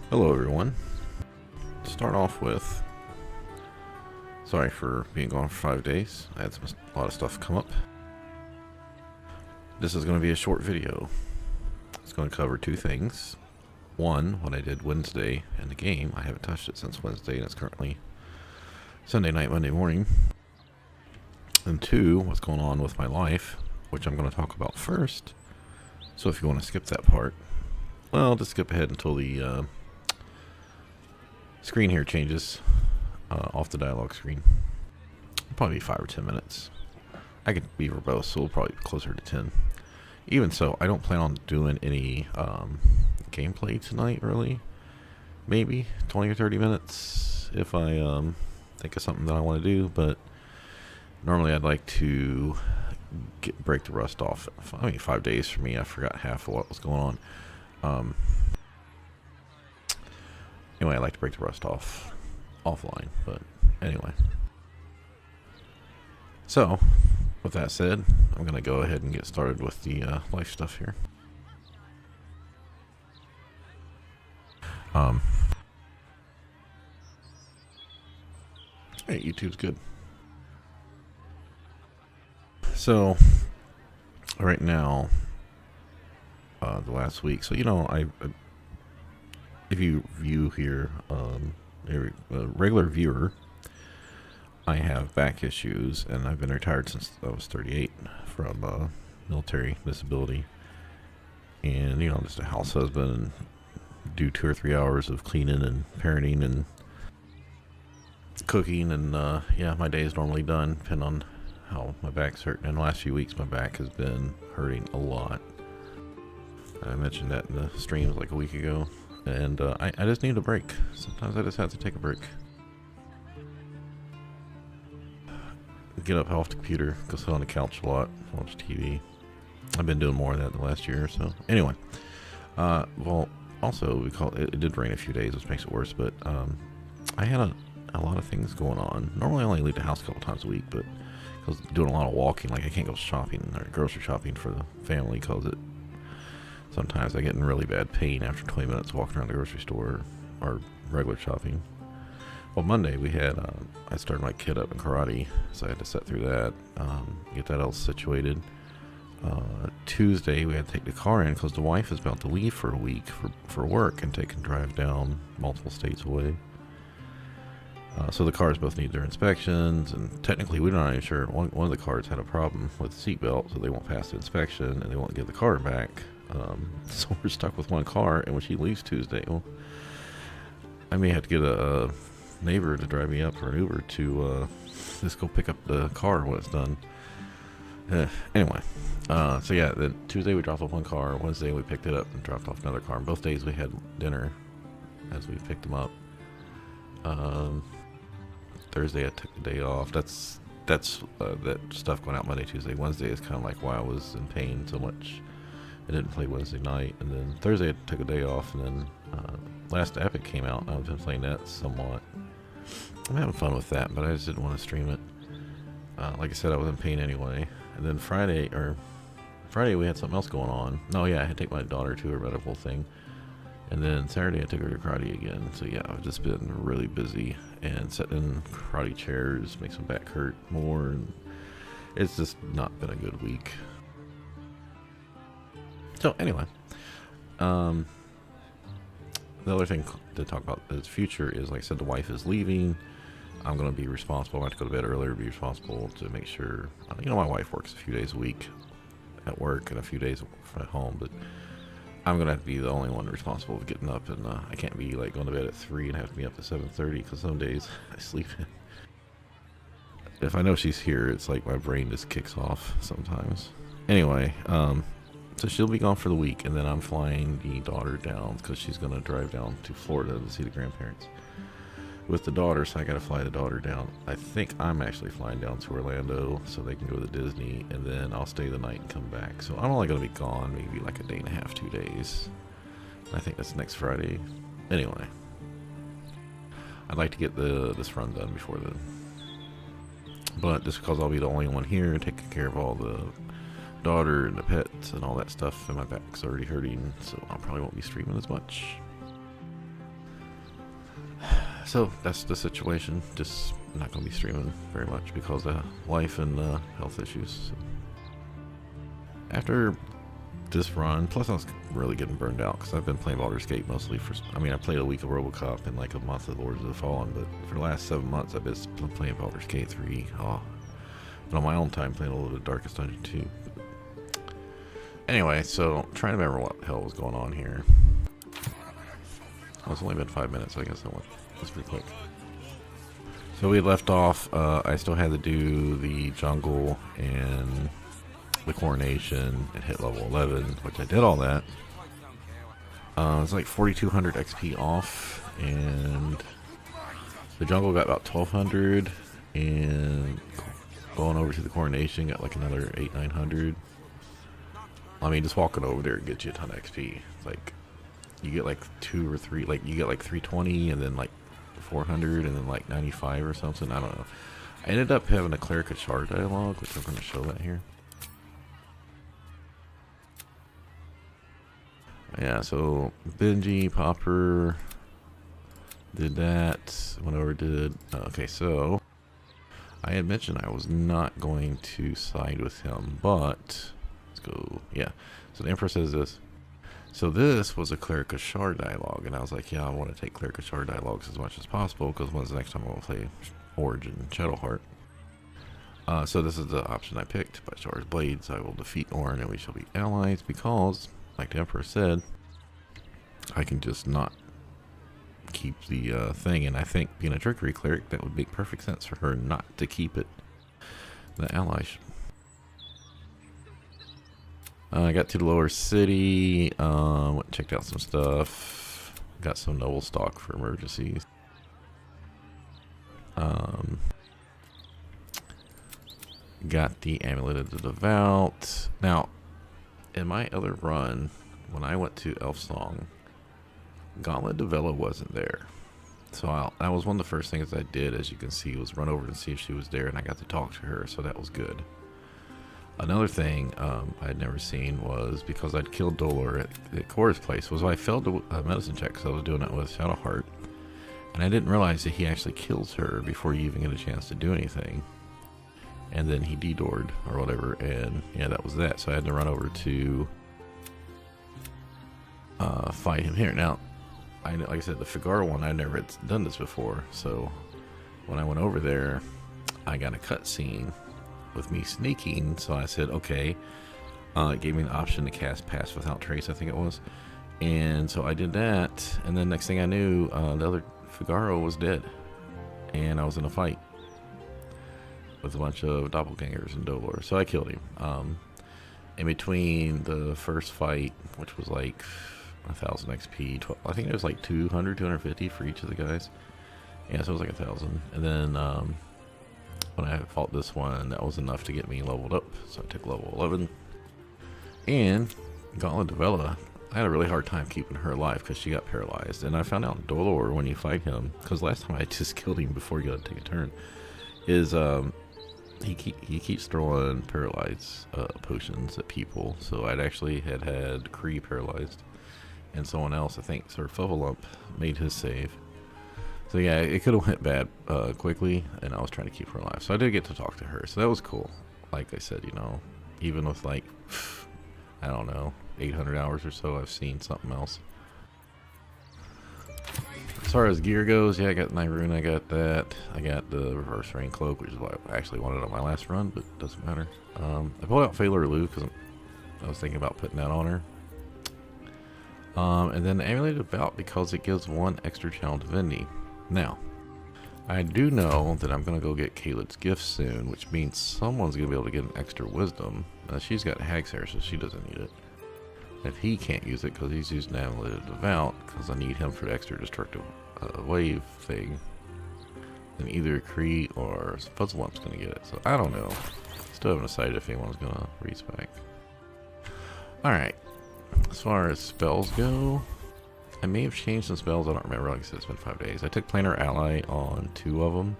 Hello everyone. To start off with, sorry for being gone for 5 days. I had a lot of stuff come up. This is going to be a short video. It's going to cover two things. One, what I did Wednesday in the game. I haven't touched it since Wednesday and it's currently Sunday night, Monday morning. And two, what's going on with my life, which I'm going to talk about first. So if you want to skip that part, well, just skip ahead until the screen here changes off the dialogue screen. Probably 5 or 10 minutes. I could be verbose, so we'll probably be closer to 10. Even so, I don't plan on doing any gameplay tonight, really. Maybe 20 or 30 minutes if I think of something that I want to do, but normally I'd like to break the rust off. 5 days for me, I forgot half of what was going on. Anyway, I like to break the rust off offline, but anyway. So, with that said, I'm going to go ahead and get started with the life stuff here. Hey, YouTube's good. So, right now, the last week, so if you view here, a regular viewer, I have back issues, and I've been retired since I was 38 from military disability, and just a house husband, and do 2 or 3 hours of cleaning and parenting and cooking, and yeah, my day is normally done, depending on how my back's hurting. In the last few weeks, my back has been hurting a lot. I mentioned that in the streams like a week ago. And I just need a break. Sometimes I just have to take a break. Get up off the computer, go sit on the couch a lot, watch TV. I've been doing more of that the last year or so. Anyway, well, also it did rain a few days, which makes it worse. But I had a lot of things going on. Normally, I only leave the house a couple times a week, but I was doing a lot of walking. Like I can't go shopping or grocery shopping for the family because sometimes I get in really bad pain after 20 minutes walking around the grocery store or regular shopping. Well, Monday we had, I started my kid up in karate, so I had to sit through that, get that all situated. Tuesday we had to take the car in because the wife is about to leave for a week for work and take and drive down multiple states away. So the cars both need their inspections, and technically we're not even sure. One of the cars had a problem with the seatbelt, so they won't pass the inspection and they won't give the car back. So we're stuck with one car, and when she leaves Tuesday, well, I may have to get a neighbor to drive me up or an Uber to just go pick up the car when it's done. Anyway, so yeah, then Tuesday we dropped off one car. Wednesday we picked it up and dropped off another car. And both days we had dinner as we picked them up. Thursday I took the day off. That's that stuff going out Monday, Tuesday. Wednesday is kind of like why I was in pain so much. I didn't play Wednesday night, and then Thursday I took a day off, and then last Epic came out, and I've been playing that somewhat. I'm having fun with that, but I just didn't want to stream it. Like I said, I was in pain anyway. And then Friday we had something else going on. No, yeah, I had to take my daughter to her medical thing. And then Saturday I took her to karate again. So yeah, I've just been really busy, and sitting in karate chairs makes my back hurt more, and it's just not been a good week. So anyway, the other thing to talk about is future is, like I said, the wife is leaving. I'm going to be responsible. I have to go to bed earlier, be responsible to make sure, my wife works a few days a week at work and a few days at home, but I'm going to have to be the only one responsible for getting up, and I can't be like going to bed at 3 and have to be up at 7:30 because some days I sleep in. If I know she's here, it's like my brain just kicks off sometimes. Anyway, so she'll be gone for the week, and then I'm flying the daughter down because she's going to drive down to Florida to see the grandparents with the daughter, so I got to fly the daughter down. I think I'm actually flying down to Orlando so they can go to Disney, and then I'll stay the night and come back. So I'm only going to be gone maybe like a day and a half, 2 days. I think that's next Friday. Anyway, I'd like to get this run done before then. But just because I'll be the only one here taking care of all the daughter and the pets and all that stuff, and my back's already hurting, so I probably won't be streaming as much. So that's the situation. Just not going to be streaming very much because of life and health issues. So after this run, plus I was really getting burned out because I've been playing Baldur's Gate mostly for. I mean, I played a week of RoboCop and like a month of Lords of the Fallen, but for the last 7 months I've been playing Baldur's Gate 3. Oh, and on my own time playing a little bit of Darkest Dungeon 2. Anyway, so trying to remember what the hell was going on here. Well, it's only been 5 minutes, so I guess I went just pretty quick. So we had left off. I still had to do the jungle and the coronation and hit level 11, which I did all that. It's like 4,200 XP off, and the jungle got about 1,200, and going over to the coronation got like another 800-900. I mean, just walking over there gets you a ton of XP. It's like you get like 2 or 3, like you get like 320 and then like 400 and then like 95 or something. I don't know. I ended up having a Cleric of Shard dialogue, which I'm going to show that here. Yeah, so Benji, Popper, did that. Went over, did. Okay, so I had mentioned I was not going to side with him, but let's go. Yeah, so the Emperor says this. So this was a Cleric of Shard dialogue, and I was like, yeah, I want to take Cleric of Shard dialogues as much as possible because when's the next time I'm going to play Origin Shadowheart? So this is the option I picked. By Shard's Blades, I will defeat Orin and we shall be allies because, like the Emperor said, I can just not keep the thing, and I think being a trickery cleric, that would make perfect sense for her not to keep it. The allies. I got to the lower city, went and checked out some stuff, got some noble stock for emergencies. Got the Amulet of the Devout. Now, in my other run, when I went to Elfsong, Gauntlet of Vela wasn't there. So that was one of the first things I did, as you can see, was run over and see if she was there, and I got to talk to her, so that was good. Another thing I had never seen was, because I'd killed Dolor at Cora's place, was I failed a medicine check because I was doing it with Shadowheart, and I didn't realize that he actually kills her before you even get a chance to do anything. And then he de-doored or whatever, and yeah, that was that. So I had to run over to fight him here. Now, like I said, the Figaro one, I never had done this before, so when I went over there, I got a cutscene with me sneaking, so I said, okay. It gave me an option to cast Pass Without Trace, I think it was. And so I did that, and then next thing I knew, the other Figaro was dead, and I was in a fight with a bunch of doppelgangers and Dolor, so I killed him. In between the first fight, which was like 1,000 XP, I think it was like 200, 250 for each of the guys. Yeah, so it was like 1,000. And then when I fought this one, that was enough to get me leveled up, so I took level 11. And Gauntlet of Vela, I had a really hard time keeping her alive because she got paralyzed. And I found out Dolor, when you fight him, because last time I just killed him before you got to take a turn, is he keeps throwing paralyzed potions at people. So I'd actually had Kree paralyzed, and someone else, I think Sir Fuffalump, made his save. So yeah, it could have went bad quickly, and I was trying to keep her alive. So I did get to talk to her, so that was cool. Like I said, you know, even with like, I don't know, 800 hours or so, I've seen something else. As far as gear goes, yeah, I got Nyrune, I got that. I got the Reverse Rain Cloak, which is what I actually wanted on my last run, but it doesn't matter. I pulled out Phalar Lou because I was thinking about putting that on her. And then the Amulet of Devout because it gives 1 extra channel divinity. Now, I do know that I'm going to go get Caelid's gift soon, which means someone's going to be able to get an extra wisdom. She's got Hag's hair, so she doesn't need it. If he can't use it because he's using Amulet of Devout, because I need him for the extra destructive wave thing, then either Kree or Fuzzlelump's going to get it. So I don't know. Still haven't decided if anyone's going to respec. Alright. As far as spells go, I may have changed some spells. I don't remember. Like I said, it's been 5 days. I took Planar Ally on 2 of them.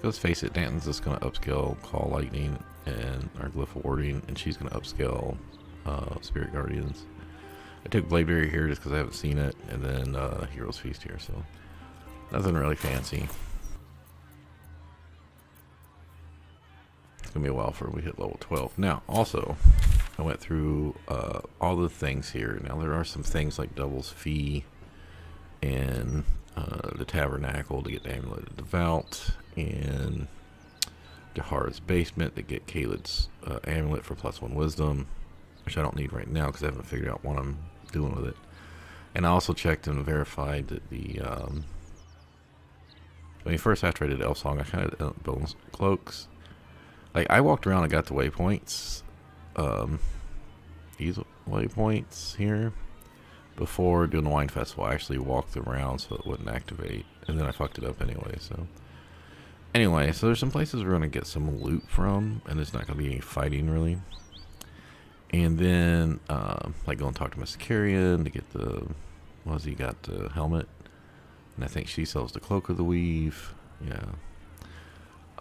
Let's face it, Danton's just going to upscale Call Lightning and our Glyph Warding, and she's going to upscale Spirit Guardians. I took Blade Barrier here just because I haven't seen it, and then Hero's Feast here. So Nothing really fancy. It's gonna be a while before we hit level 12. Now, also, I went through all the things here. Now, there are some things like Double's Fee and the Tabernacle to get the Amulet of Devout, and Jahar's Basement to get Caelid's Amulet for +1 Wisdom, which I don't need right now because I haven't figured out what I'm doing with it. And I also checked and verified that the first after I did Elf Song, I kind of built cloaks. Like, I walked around and got the waypoints, these waypoints here, before doing the wine festival. I actually walked around so it wouldn't activate, and then I fucked it up anyway. So there's some places we're gonna get some loot from, and there's not gonna be any fighting really. And then like, go and talk to Miss Carrion to get the, he got the helmet, and I think she sells the Cloak of the Weave. Yeah.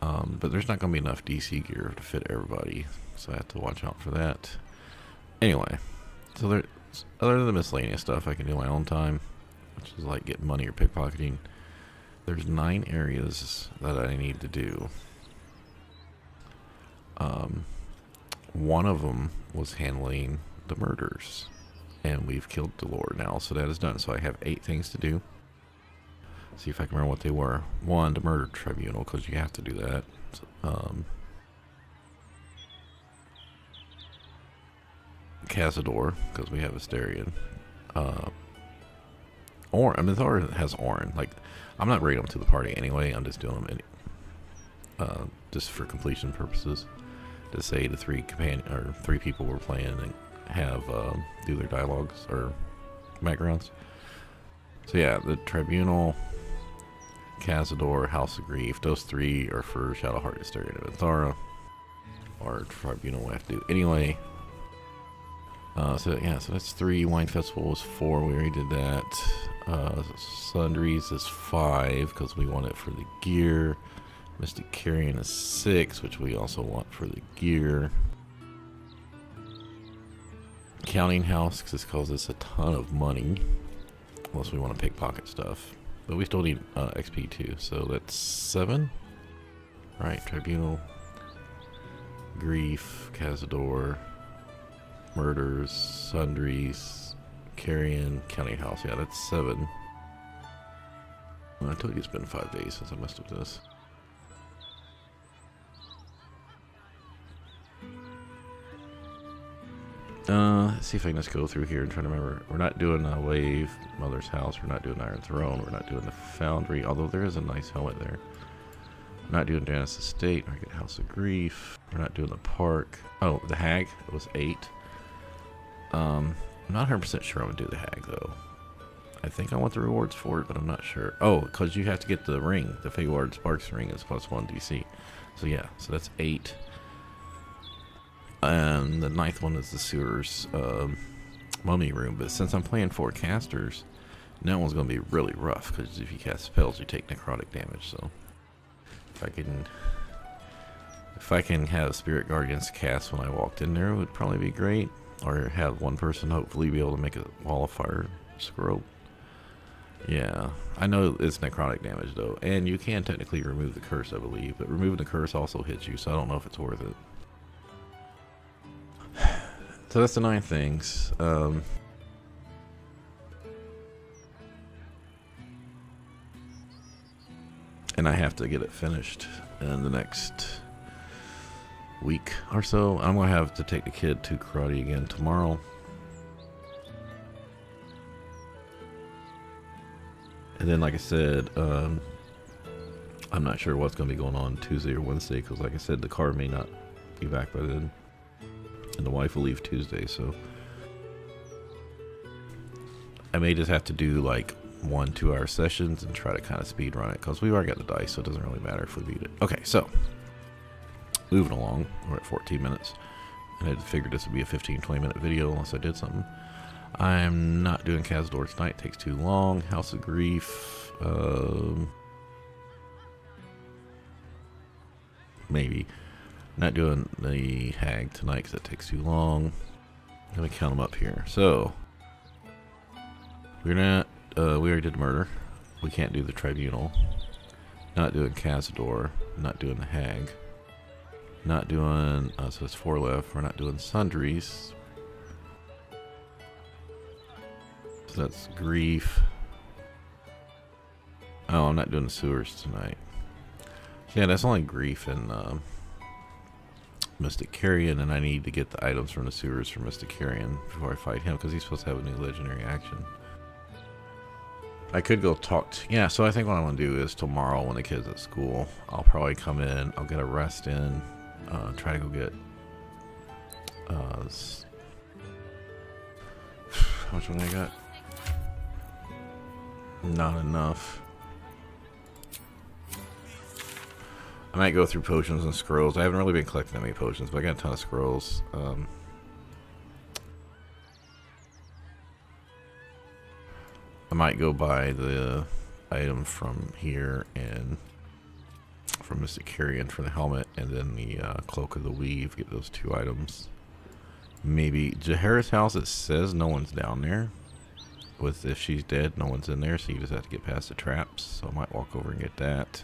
But there's not gonna be enough DC gear to fit everybody, so I have to watch out for that. Anyway, so there, other than the miscellaneous stuff I can do in my own time, which is like getting money or pickpocketing, there's 9 areas that I need to do. One of them was handling the murders, and we've killed Delore now, so that is done. So I have 8 things to do. See if I can remember what they were. 1, the murder tribunal, because you have to do that. Cazador, because we have Asterion. Thor has Orin. Like, I'm not bringing them to the party anyway. I'm just doing them just for completion purposes. To say the 3 people we're playing and have do their dialogues or backgrounds. So yeah, the Tribunal, Cazador, House of Grief, those 3 are for Shadowheart, Asterion, and Thara. Or Tribunal we have to do anyway. So that's 3. Wine Festival was 4. We already did that. Sundries is 5 because we want it for the gear. Mystic Carrion is 6, which we also want for the gear. Counting House, because this costs us a ton of money, unless we want to pickpocket stuff. But we still need XP too, so that's 7. Right, Tribunal, Grief, Cazador, Murders, Sundries, Carrion, Counting House. Yeah, that's 7. I told you it's been 5 days since I messed with this. Let's see if I can just go through here and try to remember. We're not doing Wave, Mother's House. We're not doing Iron Throne. We're not doing the Foundry, although there is a nice helmet there. We're not doing Janus Estate. We're getting House of Grief. We're not doing the Park. Oh, the Hag. It was 8. I'm not 100% sure I'm going to do the Hag, though. I think I want the rewards for it, but I'm not sure. Oh, because you have to get the ring. The Feywild Sparks ring is +1 DC. So yeah, so that's 8. And the 9th one is the Sewers Mummy Room. But since I'm playing 4 casters, that one's going to be really rough, because if you cast spells, you take necrotic damage. So if I can have Spirit Guardians cast when I walked in there, it would probably be great. Or have one person hopefully be able to make a Wall of Fire scroll. Yeah, I know it's necrotic damage though, and you can technically remove the curse, I believe, but removing the curse also hits you, so I don't know if it's worth it. So that's the 9 things. And I have to get it finished in the next week or so. I'm gonna have to take the kid to karate again tomorrow. And then, like I said, I'm not sure what's going to be going on Tuesday or Wednesday, because like I said, the car may not be back by then. And the wife will leave Tuesday, so I may just have to do like 1-2 hour sessions and try to kind of speed run it, because we've already got the dice, so it doesn't really matter if we beat it. Okay, so moving along, we're at 14 minutes. And I figured this would be a 15-20 minute video unless I did something. I'm not doing Cazador tonight, it takes too long. House of Grief, maybe. Not doing the Hag tonight because it takes too long. Let me count them up here. So, we're not, we already did murder. We can't do the Tribunal. Not doing Cazador. Not doing the Hag. Not doing, so it's 4 left. We're not doing Sundries. So that's Grief. Oh, I'm not doing the Sewers tonight. Yeah, that's only Grief and Mystic Carrion, and I need to get the items from the Sewers for Mystic Carrion before I fight him, because he's supposed to have a new legendary action. I could go talk to... Yeah, so I think what I'm going to do is tomorrow when the kid's at school, I'll probably come in, I'll get a rest in, try to go get... how much money I got? Not enough. I might go through potions and scrolls. I haven't really been collecting that many potions, but I got a ton of scrolls. I might go buy the item from here and from Mystic Carrion for the helmet, and then the Cloak of the Weave. Get those 2 items. Maybe Jaehaera's house. It says no one's down there. With if she's dead, no one's in there, so you just have to get past the traps. So I might walk over and get that.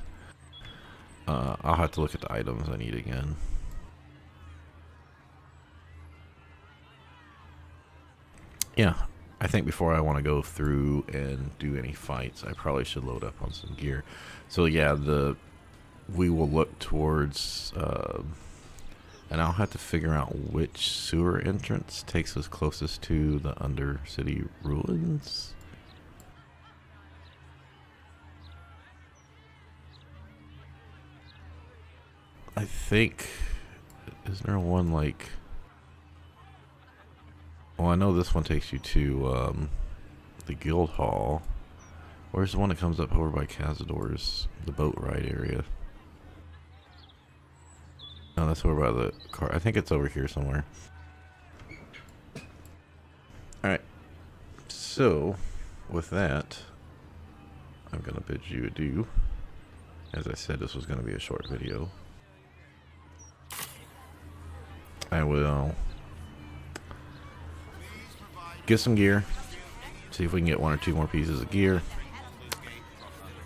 I'll have to look at the items I need again. Yeah, I think before I want to go through and do any fights, I probably should load up on some gear. So yeah, we will look towards, and I'll have to figure out which sewer entrance takes us closest to the Undercity ruins. I think, is there one like, well, I know this one takes you to the Guild Hall. Where's the one that comes up over by Cazador's, the boat ride area? No, that's over by the car. I think it's over here somewhere. Alright, so with that, I'm going to bid you adieu. As I said, this was going to be a short video. I will get some gear, see if we can get 1 or 2 more pieces of gear.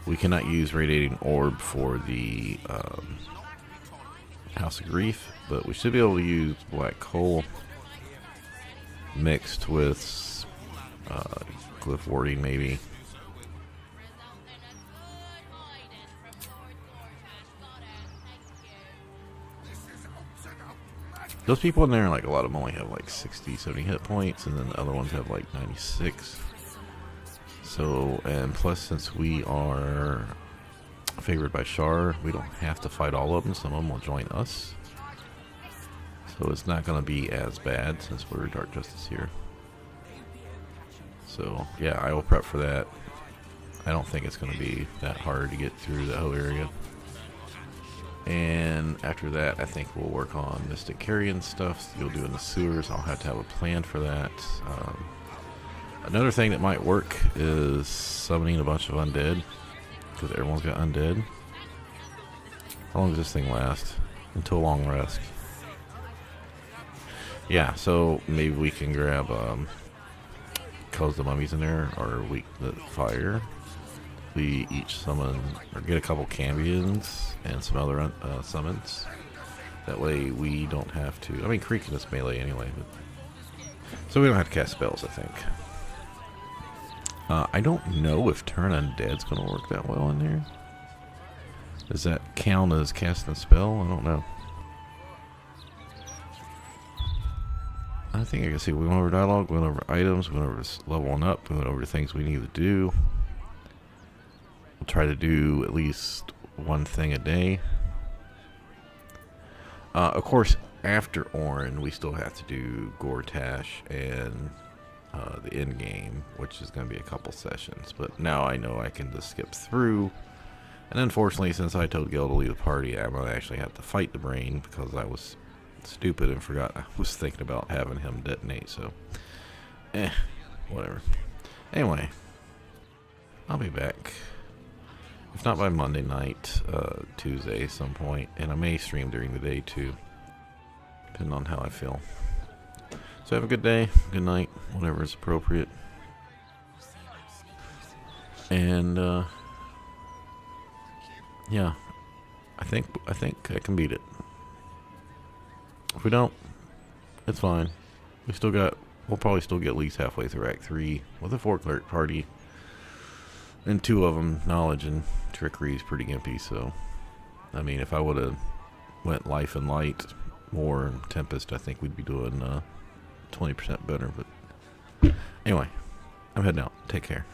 We cannot use Radiating Orb for the House of Grief, but we should be able to use Black Coal mixed with Glyph Warding maybe. Those people in there, like a lot of them only have like 60, 70 hit points, and then the other ones have like 96. So, and plus since we are favored by Shar, we don't have to fight all of them. Some of them will join us. So it's not going to be as bad since we're Dark Justice here. So yeah, I will prep for that. I don't think it's going to be that hard to get through the whole area. And after that, I think we'll work on Mystic Carrion stuff. You'll do in the sewers. I'll have to have a plan for that. Another thing that might work is summoning a bunch of undead, because everyone's got undead. How long does this thing last? Until long rest. Yeah, so maybe we can grab close the mummies in there, or the fire. We each summon or get a couple Cambions and some other summons. That way we don't have to. I mean, Creek can just melee anyway, but so we don't have to cast spells. I think. I don't know if Turn Undead's going to work that well in there. Does that count as casting a spell? I don't know. I think I can see we went over dialogue, we went over items, we went over leveling up, we went over the things we need to do. We'll try to do at least 1 thing a day. Of course, after Orin, we still have to do Gortash and the end game, which is going to be a couple sessions. But now I know I can just skip through. And unfortunately, since I told Gil to leave the party, I'm going to actually have to fight the brain because I was stupid and forgot I was thinking about having him detonate. So, whatever. Anyway, I'll be back. If not by Monday night, Tuesday some point, and I may stream during the day too, depending on how I feel. So have a good day, good night, whatever is appropriate, and Yeah, I think I can beat it. If we don't, it's fine. We'll probably still get at least halfway through Act 3 with a 4-cleric party. And 2 of them, Knowledge and Trickery, is pretty gimpy, so... I mean, if I would have went Life and Light more and Tempest, I think we'd be doing 20% better, but... Anyway, I'm heading out. Take care.